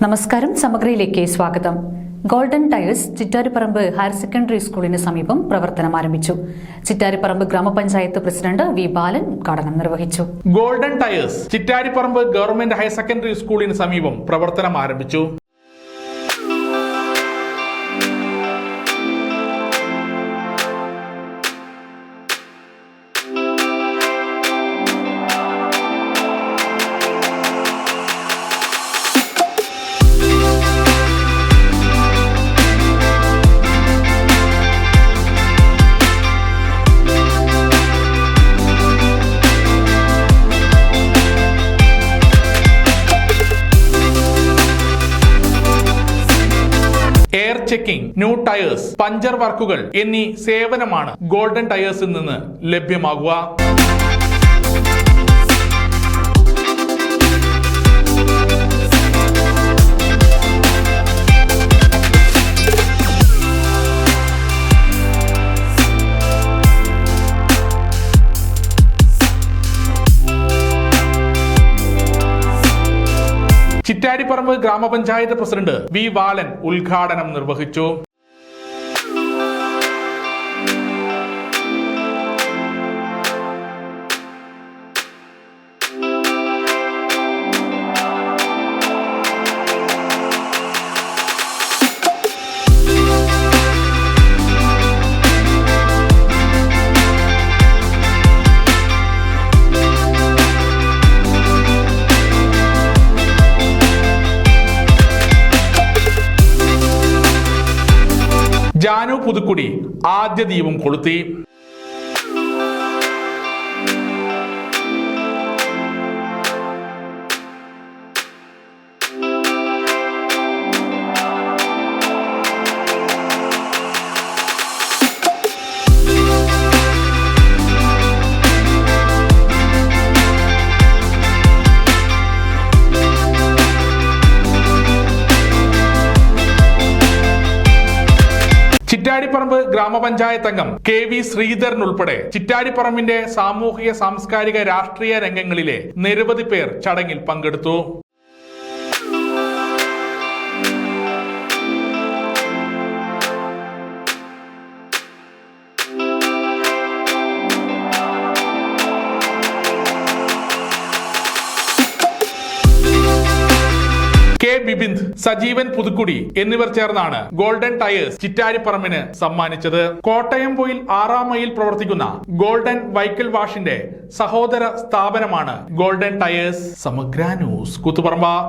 നമസ്കാരം, സമഗ്രയിലേക്ക് സ്വാഗതം. Golden tyres Chittariparamba higher secondary സ്കൂളിന് സമീപം പ്രവർത്തനം ആരംഭിച്ചു. ചിറ്റാരിപ്പറമ്പ് ഗ്രാമപഞ്ചായത്ത് പ്രസിഡന്റ് വി ബാലൻ ഉദ്ഘാടനം നിർവഹിച്ചു. Golden tyres Chittariparamba government higher secondary സ്കൂളിന് സമീപം പ്രവർത്തനം ആരംഭിച്ചു. Air checking, new tyres, puncture വർക്കുകൾ എന്നീ സേവനമാണ് ഗോൾഡൻ ടയേഴ്സിൽ നിന്ന് ലഭ്യമാകുക. ചിറ്റാരിപ്പറമ്പ് ഗ്രാമപഞ്ചായത്ത് പ്രസിഡന്റ് വി ബാലൻ ഉദ്ഘാടനം നിർവഹിച്ചു. ജാനു പുതുക്കുടി ആദ്യ ദീപം കൊളുത്തി. ചിറ്റാരിപ്പറമ്പ് ഗ്രാമപഞ്ചായത്ത് അംഗം കെ വി ശ്രീധരൻ ഉൾപ്പെടെ ചിറ്റാരിപ്പറമ്പിന്റെ സാമൂഹിക സാംസ്കാരിക രാഷ്ട്രീയ രംഗങ്ങളിലെ നിരവധി പേർ ചടങ്ങിൽ പങ്കെടുത്തു. കെ ബിബിന്ദ്, സജീവൻ പുതുക്കുടി എന്നിവർ ചേർന്നാണ് ഗോൾഡൻ ടയേഴ്സ് ചിറ്റാരിപ്പറമ്പിന് സമ്മാനിച്ചത്. കോട്ടയം പോയിൽ 6-ാം മൈലിൽ പ്രവർത്തിക്കുന്ന ഗോൾഡൻ വെഹിക്കിൾ വാഷിന്റെ സഹോദര സ്ഥാപനമാണ് ഗോൾഡൻ ടയേഴ്സ്. സമഗ്ര ന്യൂസ്, കൂത്തുപറമ്പ.